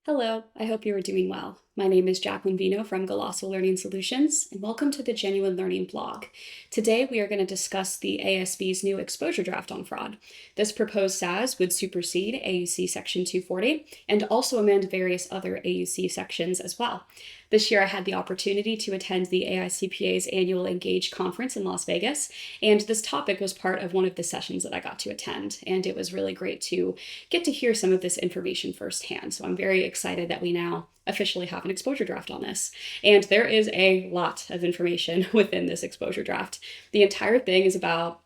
Hello, I hope you are doing well. My name is Jacqueline Vino from Golosso Learning Solutions, and welcome to the Genuine Learning blog. Today, we are going to discuss the ASB's new exposure draft on fraud. This proposed SAS would supersede AUC Section 240 and also amend various other AUC sections as well. This year, I had the opportunity to attend the AICPA's annual Engage conference in Las Vegas, and this topic was part of one of the sessions that I got to attend, and it was really great to get to hear some of this information firsthand. So I'm very excited that we now officially have an exposure draft on this. And there is a lot of information within this exposure draft. The entire thing is about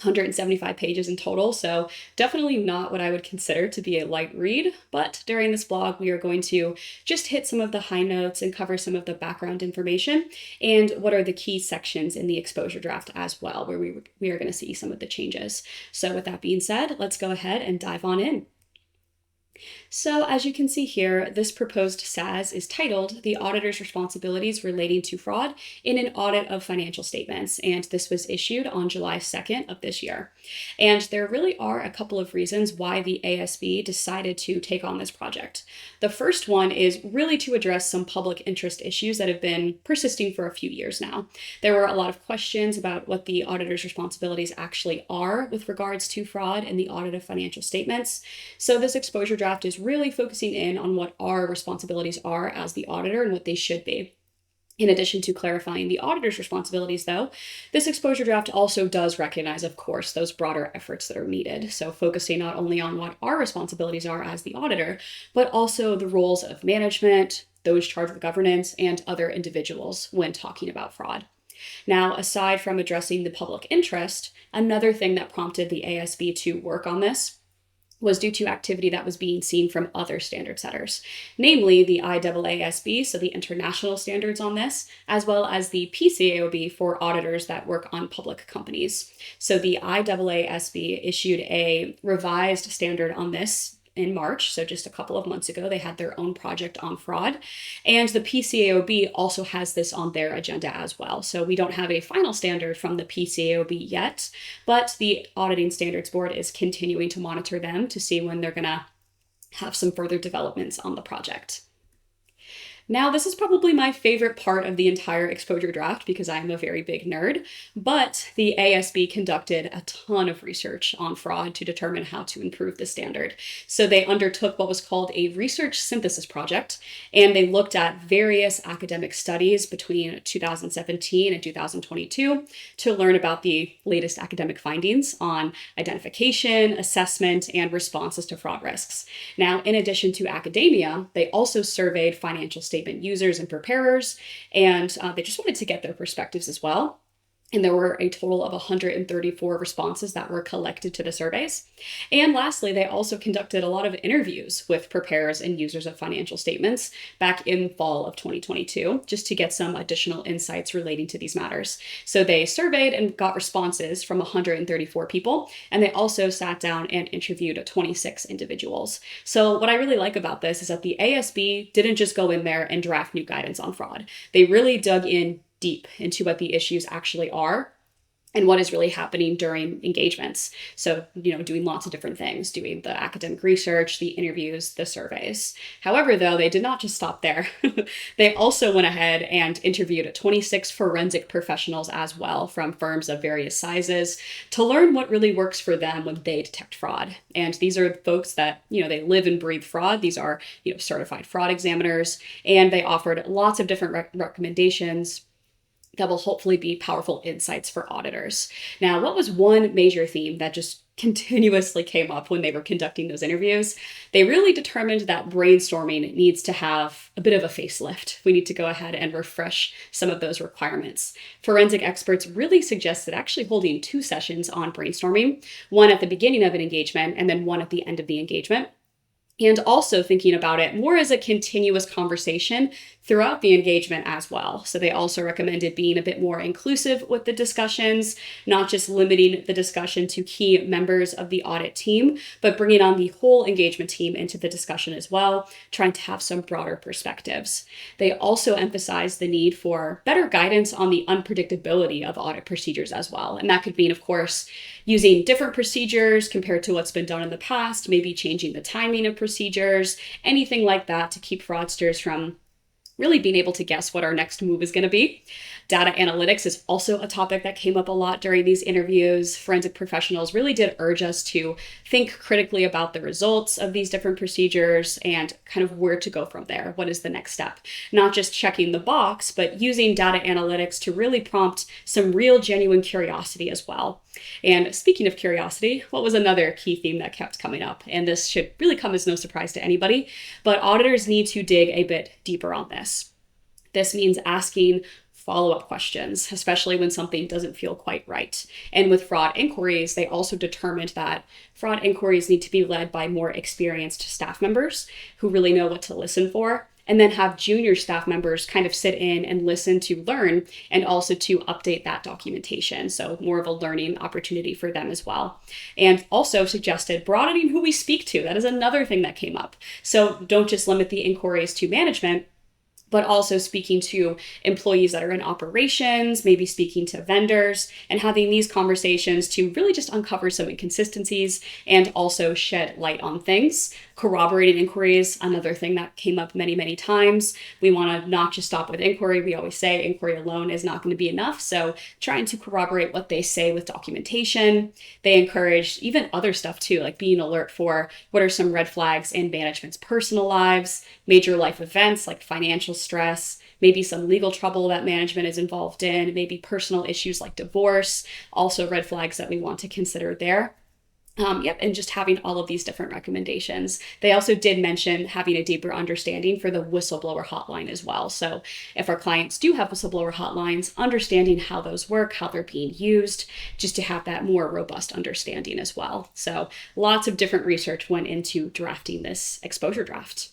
175 pages in total, so definitely not what I would consider to be a light read, but during this blog we are going to just hit some of the high notes and cover some of the background information and what are the key sections in the exposure draft as well, where we are going to see some of the changes. So with that being said, let's go ahead and dive on in. So as you can see here, this proposed SAS is titled The Auditor's Responsibilities Relating to Fraud in an Audit of Financial Statements, and this was issued on July 2nd of this year. And there really are a couple of reasons why the ASB decided to take on this project. The first one is really to address some public interest issues that have been persisting for a few years now. There were a lot of questions about what the auditor's responsibilities actually are with regards to fraud in the audit of financial statements. So this exposure draft is really focusing in on what our responsibilities are as the auditor and what they should be. In addition to clarifying the auditor's responsibilities, though, this exposure draft also does recognize, of course, those broader efforts that are needed. So focusing not only on what our responsibilities are as the auditor, but also the roles of management, those charged with governance, and other individuals when talking about fraud. Now, aside from addressing the public interest, another thing that prompted the ASB to work on this was due to activity that was being seen from other standard setters, namely the IAASB, so the international standards on this, as well as the PCAOB for auditors that work on public companies. So the IAASB issued a revised standard on this in March, so just a couple of months ago. They had their own project on fraud, and the PCAOB also has this on their agenda as well. So we don't have a final standard from the PCAOB yet, but the Auditing Standards Board is continuing to monitor them to see when they're going to have some further developments on the project. Now, this is probably my favorite part of the entire exposure draft because I'm a very big nerd, but the ASB conducted a ton of research on fraud to determine how to improve the standard. So they undertook what was called a research synthesis project, and they looked at various academic studies between 2017 and 2022 to learn about the latest academic findings on identification, assessment, and responses to fraud risks. Now, in addition to academia, they also surveyed financial statement users and preparers, and they just wanted to get their perspectives as well. And there were a total of 134 responses that were collected to the surveys. And lastly, they also conducted a lot of interviews with preparers and users of financial statements back in fall of 2022, just to get some additional insights relating to these matters. So they surveyed and got responses from 134 people, and they also sat down and interviewed 26 individuals. So what I really like about this is that the ASB didn't just go in there and draft new guidance on fraud. They really dug in deep into what the issues actually are and what is really happening during engagements. So, doing lots of different things, doing the academic research, the interviews, the surveys. However, though, they did not just stop there. They also went ahead and interviewed 26 forensic professionals as well from firms of various sizes to learn what really works for them when they detect fraud. And these are folks that, they live and breathe fraud. These are, certified fraud examiners, and they offered lots of different recommendations that will hopefully be powerful insights for auditors. Now, what was one major theme that just continuously came up when they were conducting those interviews? They really determined that brainstorming needs to have a bit of a facelift. We need to go ahead and refresh some of those requirements. Forensic experts really suggested actually holding 2 sessions on brainstorming, one at the beginning of an engagement and then one at the end of the engagement. And also thinking about it more as a continuous conversation throughout the engagement as well. So they also recommended being a bit more inclusive with the discussions, not just limiting the discussion to key members of the audit team, but bringing on the whole engagement team into the discussion as well, trying to have some broader perspectives. They also emphasized the need for better guidance on the unpredictability of audit procedures as well. And that could mean, of course, using different procedures compared to what's been done in the past, maybe changing the timing of procedures, anything like that to keep fraudsters from really being able to guess what our next move is going to be. Data analytics is also a topic that came up a lot during these interviews. Forensic professionals really did urge us to think critically about the results of these different procedures and kind of where to go from there. What is the next step? Not just checking the box, but using data analytics to really prompt some real genuine curiosity as well. And speaking of curiosity, what was another key theme that kept coming up? And this should really come as no surprise to anybody, but auditors need to dig a bit deeper on this. This means asking follow-up questions, especially when something doesn't feel quite right. And with fraud inquiries, they also determined that fraud inquiries need to be led by more experienced staff members who really know what to listen for, and then have junior staff members kind of sit in and listen to learn and also to update that documentation. So more of a learning opportunity for them as well. And also suggested broadening who we speak to. That is another thing that came up. So don't just limit the inquiries to management, but also speaking to employees that are in operations, maybe speaking to vendors, and having these conversations to really just uncover some inconsistencies and also shed light on things. Corroborating inquiries, another thing that came up many, many times. We want to not just stop with inquiry. We always say inquiry alone is not going to be enough. So trying to corroborate what they say with documentation. They encourage even other stuff too, like being alert for what are some red flags in management's personal lives, major life events like financial stress, maybe some legal trouble that management is involved in, maybe personal issues like divorce, also red flags that we want to consider there. And just having all of these different recommendations. They also did mention having a deeper understanding for the whistleblower hotline as well. So if our clients do have whistleblower hotlines, understanding how those work, how they're being used, just to have that more robust understanding as well. So lots of different research went into drafting this exposure draft.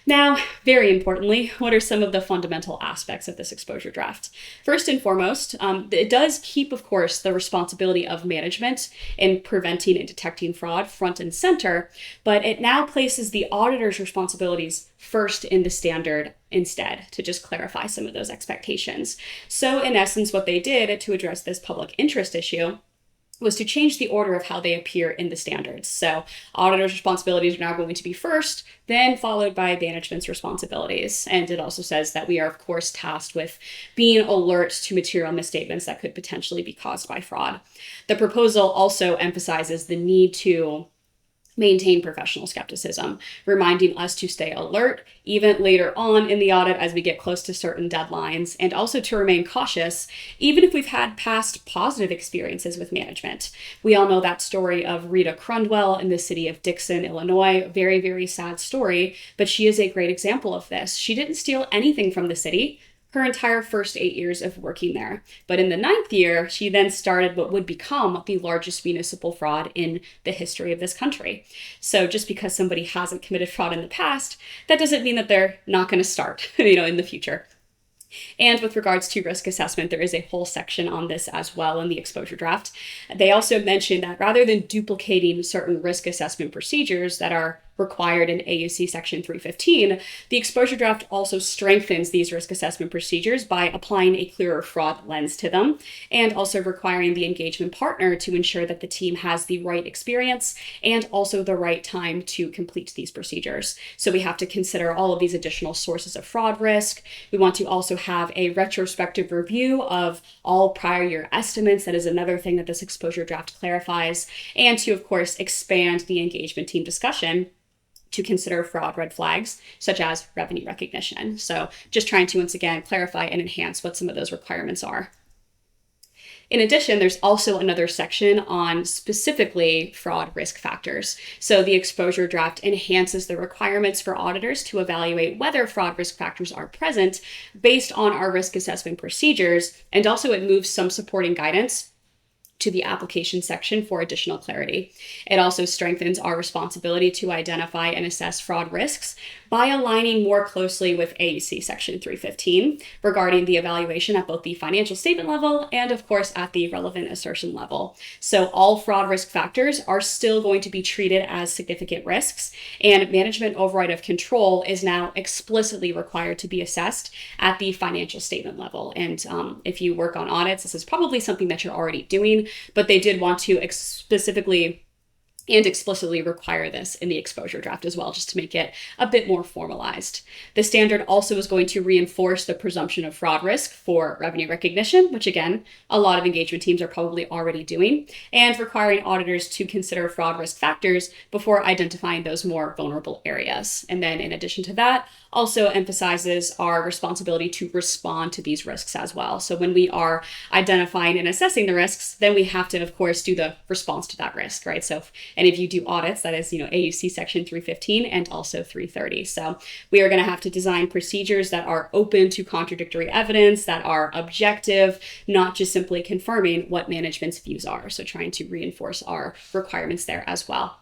Now, very importantly, what are some of the fundamental aspects of this exposure draft? First and foremost, it does keep, of course, the responsibility of management in preventing and detecting fraud front and center, but it now places the auditor's responsibilities first in the standard instead, to just clarify some of those expectations. So in essence, what they did to address this public interest issue was to change the order of how they appear in the standards. So auditors' responsibilities are now going to be first, then followed by management's responsibilities. And it also says that we are, of course, tasked with being alert to material misstatements that could potentially be caused by fraud. The proposal also emphasizes the need to maintain professional skepticism, reminding us to stay alert even later on in the audit as we get close to certain deadlines, and also to remain cautious even if we've had past positive experiences with management. We all know that story of Rita Crundwell in the city of Dixon, Illinois. Very, very sad story, but she is a great example of this. She didn't steal anything from the city her entire first 8 years of working there. But in the 9th year, she then started what would become the largest municipal fraud in the history of this country. So just because somebody hasn't committed fraud in the past, that doesn't mean that they're not going to start, in the future. And with regards to risk assessment, there is a whole section on this as well in the exposure draft. They also mentioned that rather than duplicating certain risk assessment procedures that are required in AUC Section 315, the exposure draft also strengthens these risk assessment procedures by applying a clearer fraud lens to them, and also requiring the engagement partner to ensure that the team has the right experience and also the right time to complete these procedures. So we have to consider all of these additional sources of fraud risk. We want to also have a retrospective review of all prior year estimates. That is another thing that this exposure draft clarifies. And to, of course, expand the engagement team discussion to consider fraud red flags, such as revenue recognition. So just trying to, once again, clarify and enhance what some of those requirements are. In addition, there's also another section on specifically fraud risk factors. So the exposure draft enhances the requirements for auditors to evaluate whether fraud risk factors are present based on our risk assessment procedures, and also it moves some supporting guidance to the application section for additional clarity. It also strengthens our responsibility to identify and assess fraud risks by aligning more closely with AUC Section 315 regarding the evaluation at both the financial statement level and, of course, at the relevant assertion level. So all fraud risk factors are still going to be treated as significant risks, and management override of control is now explicitly required to be assessed at the financial statement level. And if you work on audits, this is probably something that you're already doing, but they did want to specifically and explicitly require this in the exposure draft as well, just to make it a bit more formalized. The standard also is going to reinforce the presumption of fraud risk for revenue recognition, which again, a lot of engagement teams are probably already doing, and requiring auditors to consider fraud risk factors before identifying those more vulnerable areas. And then in addition to that, also emphasizes our responsibility to respond to these risks as well. So when we are identifying and assessing the risks, then we have to, of course, do the response to that risk, right? So if any of you do audits, that is, AUC section 315 and also 330. So we are going to have to design procedures that are open to contradictory evidence, that are objective, not just simply confirming what management's views are. So trying to reinforce our requirements there as well.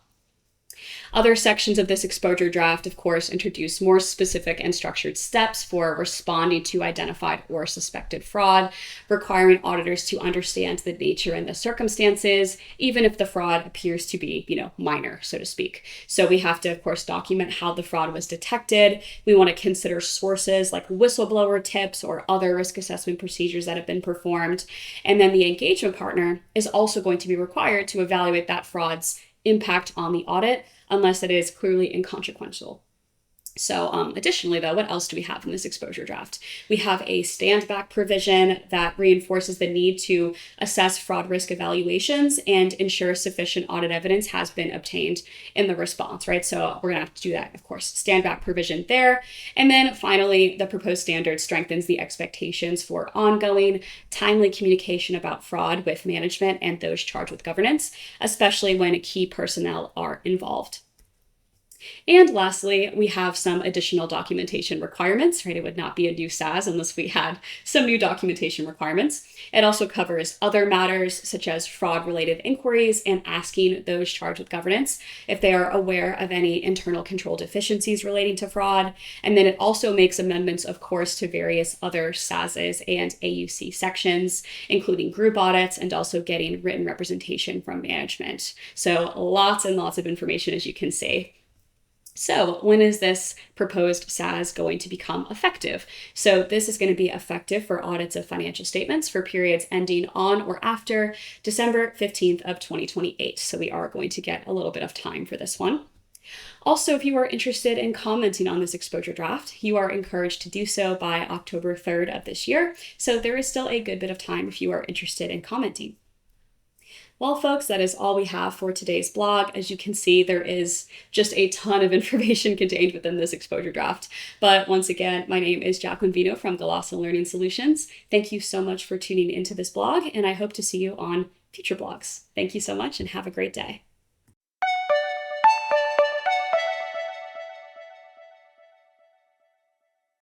Other sections of this exposure draft, of course, introduce more specific and structured steps for responding to identified or suspected fraud, requiring auditors to understand the nature and the circumstances, even if the fraud appears to be, minor, so to speak. So we have to, of course, document how the fraud was detected. We want to consider sources like whistleblower tips or other risk assessment procedures that have been performed. And then the engagement partner is also going to be required to evaluate that fraud's impact on the audit, unless it is clearly inconsequential. So additionally, though, what else do we have in this exposure draft? We have a standback provision that reinforces the need to assess fraud risk evaluations and ensure sufficient audit evidence has been obtained in the response, right? So we're going to have to do that, of course, standback provision there. And then finally, the proposed standard strengthens the expectations for ongoing, timely communication about fraud with management and those charged with governance, especially when key personnel are involved. And lastly, we have some additional documentation requirements, right? It would not be a new SAS unless we had some new documentation requirements. It also covers other matters such as fraud-related inquiries and asking those charged with governance if they are aware of any internal control deficiencies relating to fraud. And then it also makes amendments, of course, to various other SASs and AUC sections, including group audits and also getting written representation from management. So lots and lots of information, as you can see. So when is this proposed SAS going to become effective? So this is going to be effective for audits of financial statements for periods ending on or after December 15th of 2028. So we are going to get a little bit of time for this one. Also, if you are interested in commenting on this exposure draft, you are encouraged to do so by October 3rd of this year. So there is still a good bit of time if you are interested in commenting. Well, folks, that is all we have for today's blog. As you can see, there is just a ton of information contained within this exposure draft. But once again, my name is Jacqueline Vino from Golosso Learning Solutions. Thank you so much for tuning into this blog, and I hope to see you on future blogs. Thank you so much and have a great day.